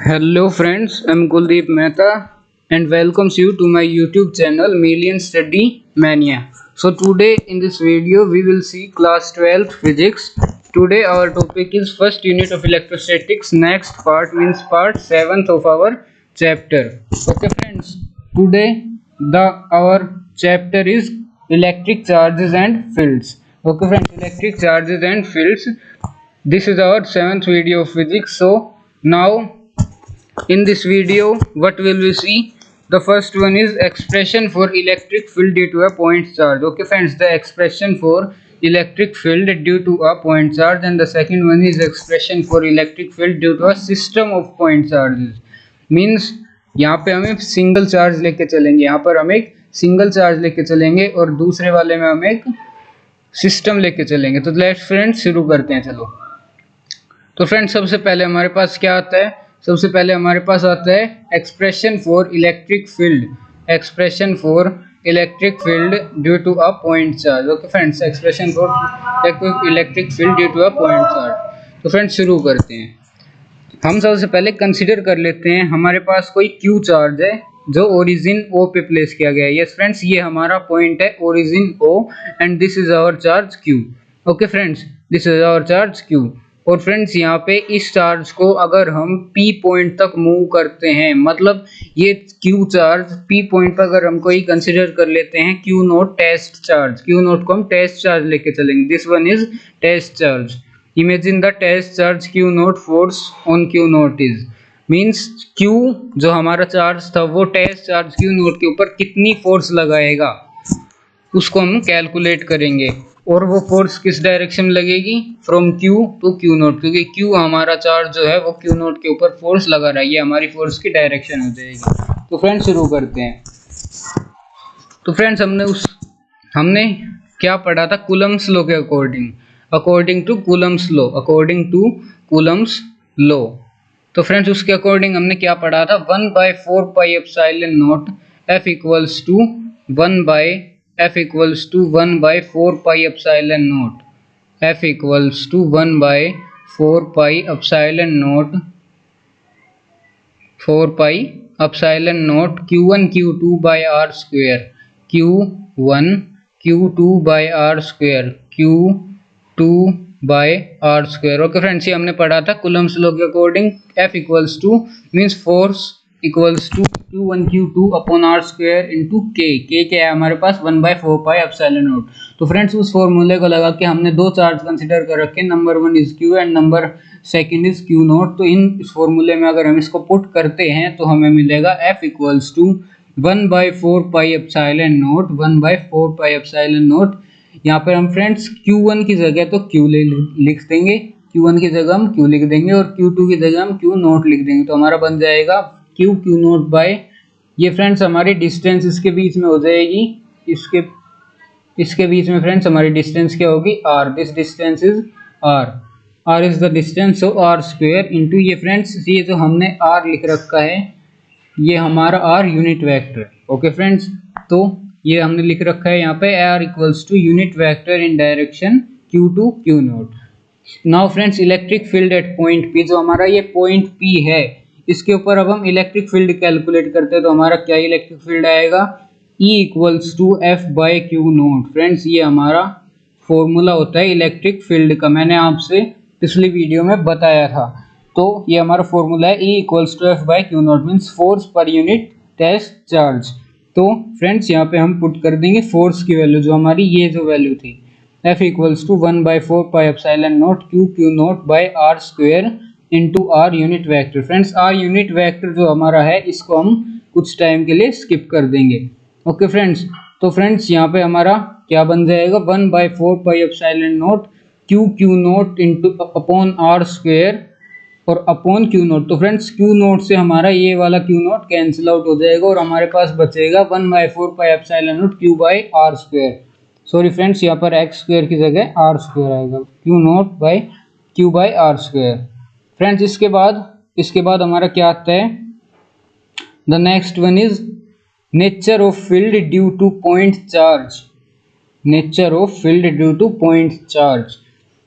Hello friends, I'm Kuldeep Mehta and welcomes you to my YouTube channel Million Study Mania. So today in this video we will see class 12 physics. Today our topic is first unit of electrostatics. Next part means part 7th of our chapter. Okay friends, today our chapter is electric charges and fields. Okay friends, electric charges and fields. This is our 7th video of physics. So now in this video what will we see? The first one is expression for electric field due to a point charge. Okay friends, the expression for electric field due to a point charge, and the second one is expression for electric field due to a system of point charges. Means यहाँ पे हम एक single charge लेके चलेंगे, यहाँ पर हम एक सिंगल चार्ज लेके चलेंगे और दूसरे वाले में हम एक सिस्टम लेके चलेंगे. तो लेट्स फ्रेंड्स शुरू करते हैं. चलो तो फ्रेंड्स सबसे पहले हमारे पास क्या आता है? सबसे पहले हमारे पास आता है expression for electric field. Expression for electric field due to a point charge. Okay friends, expression for electric field due to a point charge. तो फ्रेंड्स शुरू करते हैं. हम सबसे पहले कंसीडर कर लेते हैं हमारे पास कोई क्यू चार्ज है जो ओरिजिन ओ पे प्लेस किया गया है. यस फ्रेंड्स, ये हमारा पॉइंट है origin O and this is our charge q. Okay friends, this is our charge q. और फ्रेंड्स यहाँ पे इस चार्ज को अगर हम P पॉइंट तक मूव करते हैं, मतलब ये Q चार्ज P पॉइंट पर अगर हम कोई कंसिडर कर लेते हैं Q naught test charge, Q naught को हम टेस्ट चार्ज लेके चलेंगे. This one is test charge. Imagine the test charge Q naught force on Q naught is means Q जो हमारा चार्ज था वो टेस्ट चार्ज Q नोट के ऊपर कितनी फोर्स लगाएगा उसको हम कैलकुलेट करेंगे. और वो फोर्स किस डायरेक्शन में लगेगी? From Q to Q naught, क्योंकि Q हमारा चार्ज जो है वो Q नोट के ऊपर फोर्स लगा रहा है. ये हमारी फोर्स की डायरेक्शन हो जाएगी. तो फ्रेंड्स शुरू करते हैं. तो फ्रेंड्स हमने क्या पढ़ा था? कूलम्स लॉ के अकॉर्डिंग टू कूलम्स लॉ. तो फ्रेंड्स उसके अकॉर्डिंग हमने क्या पढ़ा था? 1/4 pi epsilon naught F equals to 1/4 pi epsilon naught. F equals to 1/4 pi epsilon naught 4 pi epsilon naught Q1 Q2 by R square. Q1 Q2 by R square, Q2 by R square. Okay friends, ये हमने पढ़ा था Coulomb's law के according. F equals to means force equals to Q1 Q2 upon R square into K. क्या है हमारे पास? 1/4 pi epsilon naught. तो फ्रेंड्स उस फॉर्मूले को लगा के हमने दो चार्ज कंसिडर कर रखे, number 1 is Q and number second is Q not. तो इस फॉर्मूले में अगर हम इसको पुट करते हैं तो हमें मिलेगा F equals to 1/4 pi epsilon naught 1/4 pi epsilon naught. यहाँ पर हम फ्रेंड्स Q1 की जगह तो Q लिख देंगे, Q1 की जगह हम Q लिख देंगे और Q2 की जगह हम Q नॉट लिख देंगे. तो हमारा बन जाएगा Q नॉट बाय, ये फ्रेंड्स हमारी डिस्टेंस इसके बीच में हो जाएगी. इसके बीच में फ्रेंड्स हमारी डिस्टेंस क्या होगी? R. This distance is R. R is the distance, so R square into ये फ्रेंड्स ये जो हमने R लिख रखा है ये हमारा R unit vector. Okay friends, तो ये हमने लिख रखा है यहाँ पे R equals to unit vector in direction Q to Q naught. Now friends electric field at point P, जो हमारा ये पॉइंट P है इसके ऊपर अब हम इलेक्ट्रिक फील्ड कैलकुलेट करते हैं. तो हमारा क्या इलेक्ट्रिक फील्ड आएगा? E equals to F by Q naught. Friends ये हमारा फॉर्मूला होता है इलेक्ट्रिक फील्ड का, मैंने आपसे पिछली वीडियो में बताया था. तो ये हमारा फॉर्मूला है E equals to F by Q naught means force per unit test charge. तो फ्रेंड्स यहाँ पे हम पुट कर देंगे फोर्स की वैल्यू, जो हमारी ये जो वैल्यू थी F equals to 1/4 pi epsilon naught Q naught by R square into R unit vector. Friends R unit vector जो हमारा है इसको हम कुछ टाइम के लिए स्किप कर देंगे. ओके फ्रेंड्स, तो फ्रेंड्स यहाँ पे हमारा क्या बन जाएगा? 1/4 pi epsilon naught Q note into upon R square और अपॉन Q नोट. तो फ्रेंड्स Q नोट से हमारा ये वाला Q नोट कैंसिल आउट हो जाएगा और हमारे पास बचेगा 1/4 pi epsilon naught Q by R square. Sorry friends, यहाँ पर x स्क्वायर की जगह R स्क्वायर आएगा, Q naught by Q by R square. Friends इसके बाद हमारा क्या आता है? The next one is nature of field due two point charge. Nature of field due two point charge.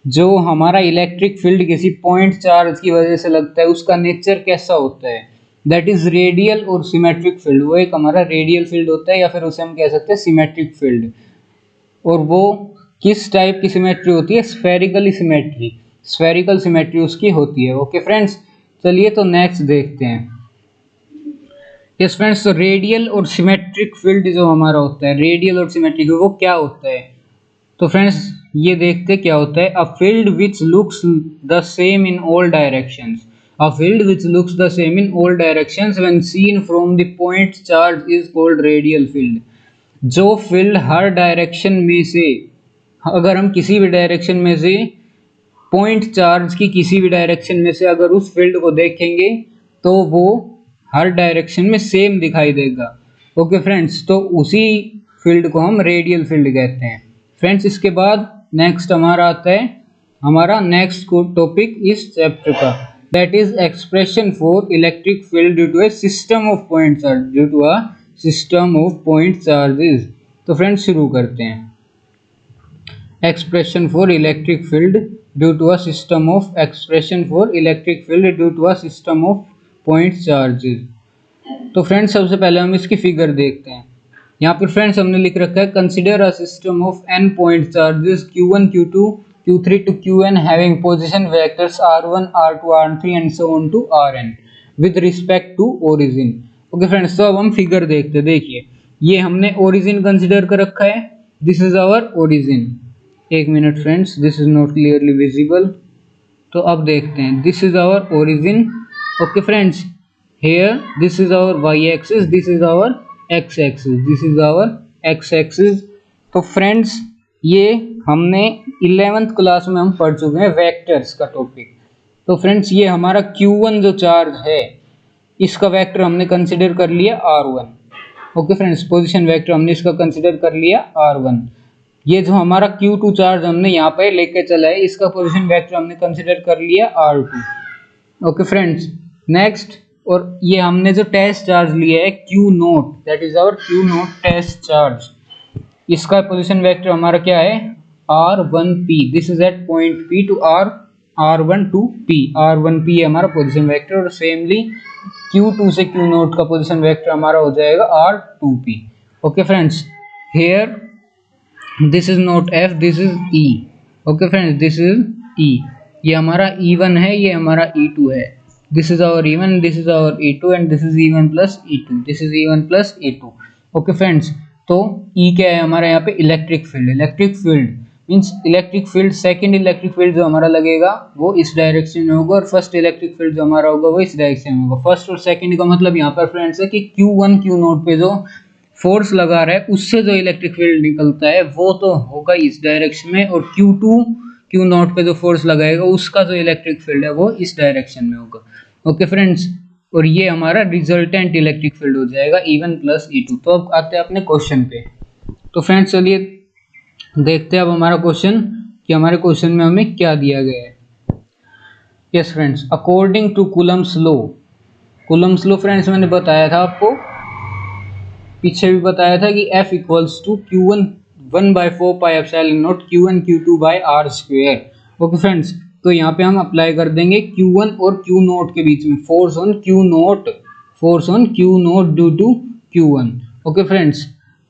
जो हमारा इलेक्ट्रिक फील्ड किसी पॉइंट चार्ज की वजह से लगता है उसका नेचर कैसा होता है, दैट इज रेडियल और सिमेट्रिक फील्ड। वो एक हमारा रेडियल फील्ड होता है या फिर उसे हम कह सकते हैं सिमेट्रिक फील्ड। और वो किस टाइप की सिमेट्री होती है, स्फेरिकल सिमेट्री, स्फेरिकल सिमेट्री उसकी होती है। ओके फ्रेंड्स, चलिए तो नेक्स्ट देखते हैं। यस फ्रेंड्स, तो रेडियल और सिमेट्रिक फील्ड जो हमारा होता है, रेडियल और सिमेट्रिक, वो क्या होता है? तो फ्रेंड्स ये देखते क्या होता है। A field which looks the same in all directions, a field which looks the same in all directions when seen from the point charge is called radial field. जो फील्ड हर डायरेक्शन में से, अगर हम किसी भी डायरेक्शन में से पॉइंट चार्ज की किसी भी डायरेक्शन में से अगर उस फील्ड को देखेंगे तो वो हर डायरेक्शन में सेम दिखाई देगा। ओके फ्रेंड्स, तो उसी फील्ड को हम रेडियल फील्ड कहते हैं। फ्रेंड्स इसके बाद नेक्स्ट हमारा आता है, हमारा नेक्स्ट टॉपिक इस चैप्टर का, that is expression for electric field due to a system of point charge, due to a system of point charges. तो फ्रेंड्स शुरू करते हैं। Expression for electric field due to a system of, expression for electric field due to a system of point charges. तो friends सबसे पहले हम इसकी figure देखते हैं। यहाँ पर फ्रेंड्स हमने लिख रखा है, consider a system of n point charges q1 q2 q3 to qn having position vectors r1 r2 r3 and so on to rn with respect to origin. Okay friends, तो अब हम फिगर देखते हैं। देखिए ये हमने ओरिजिन कंसिडर कर रखा है, दिस इज आवर ओरिजिन। एक minute friends, this is not clearly visible. तो अब देखते हैं, this is our origin. Okay friends, here this is our y-axis, this is our x-axis, this is our x-axis। तो friends ये हमने 11th class में हम पढ़ चुके हैं वेक्टर्स का टॉपिक। तो फ्रेंड्स ये हमारा q1 जो चार्ज है इसका वेक्टर हमने कंसिडर कर लिया r1। Okay friends, position vector हमने इसका कंसिडर कर लिया r1। ये जो हमारा q2 चार्ज हमने यहाँ पे लेके चला है इसका पोजीशन वेक्टर हमने कंसिडर कर लिया r2। ओके फ्रेंड्स, नेक्स्ट, और ये हमने जो टेस्ट चार्ज लिया है Q naught, that is our Q naught test charge, इसका पोजीशन वेक्टर हमारा क्या है, R1P। This is at point P to R1 to P, R1P है हमारा पोजीशन वेक्टर। और सेमली Q2 से Q नोट का पोजीशन वेक्टर हमारा हो जाएगा R2P। Okay friends, here this is naught F, this is E। Okay friends, this is E, ये हमारा E1 है, ये हमारा E2 है। This is our E1, this is our E2 and this is E1 plus E2, this is E1 plus E2। Okay friends, तो E क्या है हमारा यहाँ पे, electric field. Electric field means electric field, second electric field जो हमारा लगेगा वो इस डायरेक्शन में होगा और फर्स्ट इलेक्ट्रिक फील्ड जो हमारा होगा वो इस डायरेक्शन में होगा। फर्स्ट और सेकंड का मतलब यहाँ पर फ्रेंड्स है कि Q1 Q नोट पे जो फोर्स लगा रहा है उससे जो इलेक्ट्रिक फील्ड निकलता है वो तो होगा इस डायरेक्शन में, और Q2 Q नोट पे जो फोर्स लगाएगा उसका जो इलेक्ट्रिक फील्ड है वो इस डायरेक्शन में होगा। ओके फ्रेंड्स, और ये हमारा रिजल्टेंट इलेक्ट्रिक फील्ड हो जाएगा E1 प्लस E2। तो अब आते हैं अपने क्वेश्चन पे। तो फ्रेंड्स चलिए देखते हैं अब हमारा क्वेश्चन कि हमारे क्वेश्चन में हमें क्या दिया गया है। Yes friends, according to Coulomb's law, Coulomb's law friends मैंने बताया था आपको, पीछे भी बताया था कि F equals to Q1 1/4 pi epsilon naught Q1 Q2 by R square. Okay friends, तो यहाँ पे हम अप्लाई कर देंगे Q1 और Q नोट के बीच में force on Q naught, force on Q naught due to Q1। Okay friends,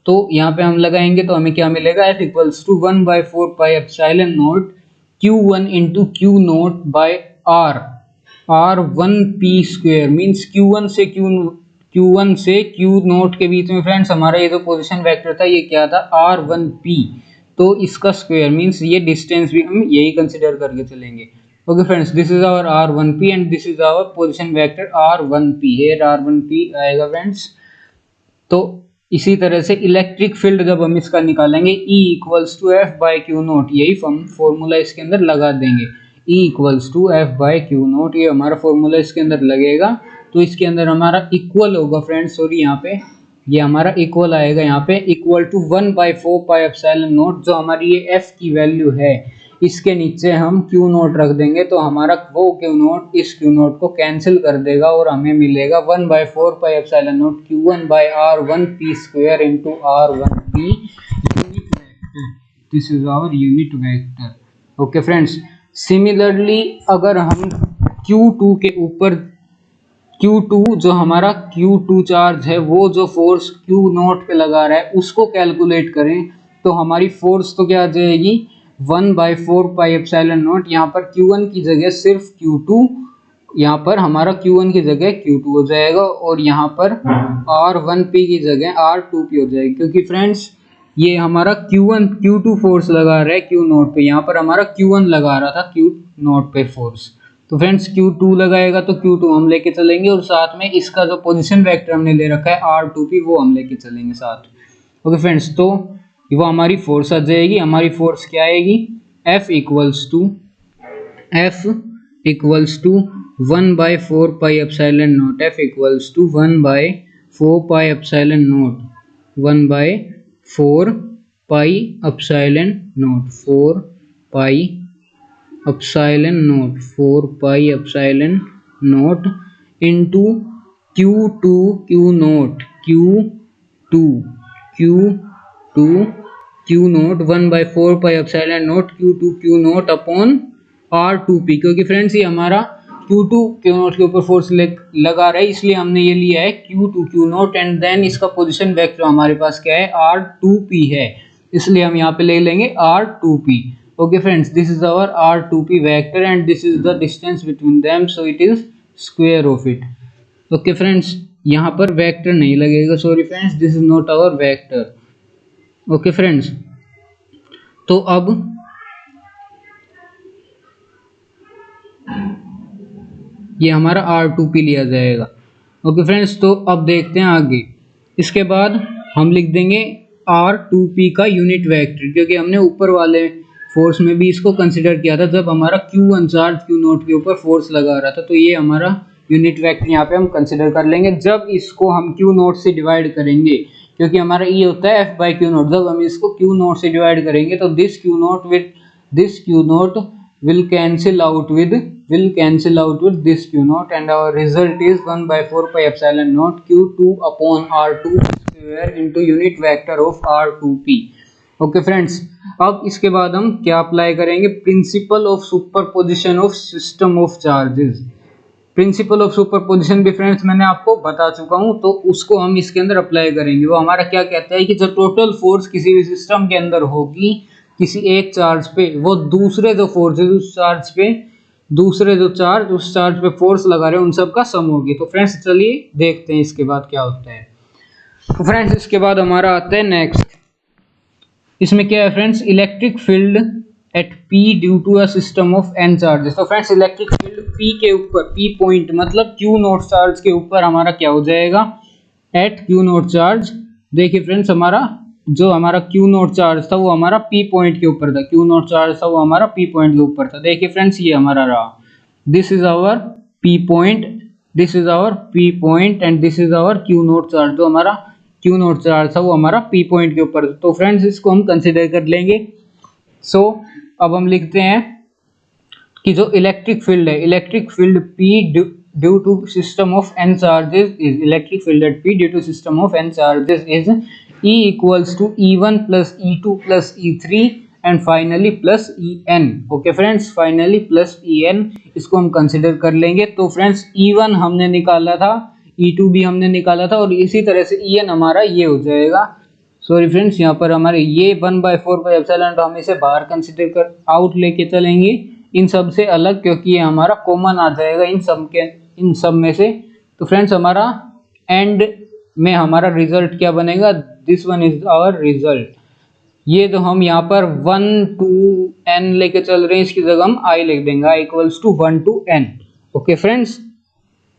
तो यहाँ पे हम लगाएंगे तो हमें क्या मिलेगा, F equals to 1/4 pi epsilon naught Q1 into Q naught by R, R1P square. Means Q1 से Q नोट के बीच में फ्रेंड्स हमारा ये जो पोजीशन वेक्टर था ये क्या था, R1P। तो इसका स्क्वायर मींस ये डिस्टेंस भी हम यही कंसीडर करके चलेंगे। Okay friends, this is our R1P and this is our position vector R1P, here R1P आएगा फ्रेंड्स। तो इसी तरह से इलेक्ट्रिक फील्ड जब हम इसका निकालेंगे E equals to F by q naught, यही फॉर्मूला इसके अंदर लगा देंगे, E equals to F by q naught, ये हमारा फॉर्मूला इसके अंदर लगेगा। तो इसके अंदर हमारा इक्वल होगा फ्रेंड्स, सॉरी यहाँ पे ये हमारा इक्वल आएगा, यहाँ पे equal to 1/4 pi epsilon naught, जो हमारी ये F की वैल्यू है इसके नीचे हम Q नोट रख देंगे तो हमारा वो Q नोट इस Q नोट को कैंसिल कर देगा और हमें मिलेगा 1/4 pi epsilon naught Q1 by R1P square into R1P unit vector. This is our unit vector. Okay friends, similarly अगर हम Q2 के ऊपर Q2 जो हमारा Q2 चार्ज है वो जो फोर्स Q0 पे लगा रहा है उसको कैलकुलेट करें तो हमारी फोर्स तो क्या आ जाएगी 1/4 पाई एप्सिलॉन नॉट। यहाँ पर Q1 की जगह सिर्फ Q2, यहाँ पर हमारा Q1 की जगह Q2 हो जाएगा और यहाँ पर R1P की जगह R2P हो जाएगी, क्योंकि फ्रेंड्स ये हमारा Q2 फोर्स लगा रहा है Q0 पे, यहाँ पर हमारा Q1 लगा रहा था Q0 पे फोर्स। तो फ्रेंड्स Q2 लगाएगा तो Q2 हम लेके चलेंगे और साथ में इसका जो पोजीशन वेक्टर हमने ले रखा है R2P वो हम लेके चलेंगे साथ। ओके फ्रेंड्स, तो वो हमारी फोर्स आ जाएगी। हमारी फोर्स क्या आएगी, F equals to 1/4 pi epsilon naught, F equals to 1/4 pi epsilon naught, 1/4 pi epsilon naught, 4 pi epsilon naught, 4 pi epsilon naught into Q2 Q0 1/4 pi epsilon naught Q2 Q0 upon R2P, क्योंकि friends ये हमारा Q2 Q0 के ऊपर force लगा रहा है इसलिए हमने ये लिया है Q2 Q0 एंड देन इसका पोजीशन वेक्टर हमारे पास क्या है R2P है, इसलिए हम यहाँ पे ले लेंगे R2P। Okay friends, this is our R2P vector and this is the distance between them, so it is square of it. Okay friends, यहाँ पर वेक्टर नहीं लगेगा, sorry friends, this is not our vector. Okay friends, तो अब ये हमारा R2P लिया जाएगा। ओके फ्रेंड्स, तो अब देखते हैं आगे। इसके बाद हम लिख देंगे R2P का यूनिट वेक्टर, क्योंकि हमने ऊपर वाले फोर्स में भी इसको कंसिडर किया था जब हमारा Q1 चार्ज Q0 के ऊपर फोर्स लगा रहा था, तो ये हमारा यूनिट वेक्टर यहाँ पे हम कंसिडर कर लेंगे जब इसको हम Q0 से डिवाइड करेंगे, क्योंकि हमारा E होता है F/Q0। जब हम इसको Q0 से डिवाइड करेंगे तो this Q0 will cancel out with this Q0 and our result is 1/4 pi epsilon naught Q2 upon R2 square into unit vector of R2P। Okay friends, अब इसके बाद हम क्या अप्लाई करेंगे, principle of superposition of system of charges. Principle of superposition भी friends मैंने आपको बता चुका हूं, तो उसको हम इसके अंदर अप्लाई करेंगे। वो हमारा क्या कहता है कि जो टोटल फोर्स किसी भी सिस्टम के अंदर होगी किसी एक चार्ज पे, वो दूसरे जो फोर्सेज उस चार्ज पे फोर्स लगा रहे हैं उन सब का सम होगी। तो फ्रेंड्स चलिए देखते हैं इसके बाद क्या होता है। तो फ्रेंड्स इसके बाद हमारा आता है नेक्स्ट, इसमें क्या है friends, electric field at P due to a system of n charges. तो फ्रेंड्स इलेक्ट्रिक फील्ड P के ऊपर, P पॉइंट मतलब Q0 चार्ज के ऊपर हमारा क्या हो जाएगा, एट Q0 चार्ज। देखिए फ्रेंड्स हमारा Q0 चार्ज था वो हमारा P पॉइंट के ऊपर था, Q0 चार्ज था वो हमारा P पॉइंट के ऊपर था। देखिए फ्रेंड्स ये हमारा रहा, this is our P point, this is our P point and this is our Q0 charge. जो हमारा Q0 चार्ज था वो हमारा P पॉइंट के ऊपर। तो फ्रेंड्स इसको हम कंसिडर कर लेंगे। सो अब हम लिखते हैं कि जो इलेक्ट्रिक फील्ड है, electric field P due to system of n charges is, electric field at P due to system of n charges is E equals to E1 plus E2 plus E3 and finally plus En। Okay friends, finally plus En, इसको हम consider कर लेंगे। तो friends E1 हमने निकाला था, E2 भी हमने निकाला था और इसी तरह से En हमारा ये हो जाएगा। सॉरी फ्रेंड्स, यहाँ पर हमारे ये 1/4 पाई एप्सिलॉन, तो हम इसे बाहर कंसिडर कर आउट लेके चलेंगे इन सब से अलग, क्योंकि ये हमारा कॉमन आ जाएगा इन सब में से। तो फ्रेंड्स हमारा एंड में हमारा रिजल्ट क्या बनेगा, this one is our result. ये तो हम यहाँ पर 1 to n लेके चल रहे हैं, इसकी जगह हम I लिख देंगे, I equals to 1 to n। Okay friends,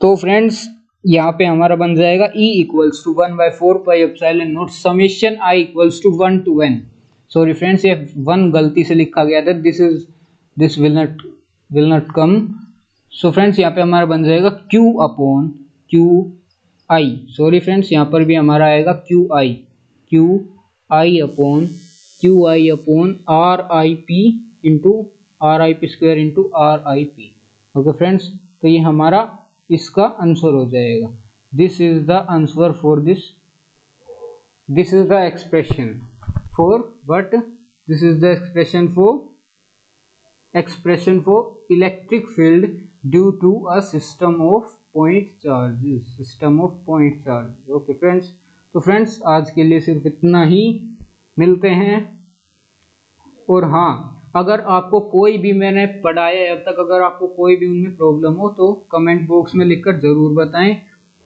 तो फ्रेंड्स यहाँ पे हमारा बन जाएगा E equals to 1/4 pi epsilon naught summation I equals to 1 to n। Sorry friends ये 1 गलती से लिखा गया था, this will not come. So friends यहाँ पे हमारा बन जाएगा Q upon QI। Sorry friends यहाँ पर भी हमारा आएगा QI upon RIP into RIP square into RIP। Okay friends, तो ये हमारा इसका आंसर हो जाएगा। This is the answer for this is the expression for, but this is the expression for expression for electric field due to a system of point charges, system of point charges. Okay friends, तो friends आज के लिए सिर्फ इतना ही, मिलते हैं। और हाँ, अगर आपको कोई भी मैंने पढ़ाया है अब तक, अगर आपको कोई भी उनमें प्रॉब्लम हो तो कमेंट बॉक्स में लिखकर जरूर बताएं।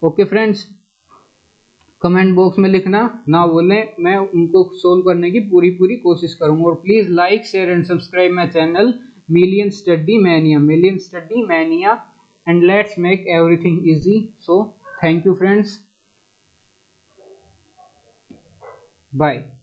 ओके फ्रेंड्स, कमेंट बॉक्स में लिखना ना भूलें, मैं उनको सोल्व करने की पूरी कोशिश करूंगा। और please like share and subscribe my channel Million Study Mania and let's make everything easy. So thank you friends, bye.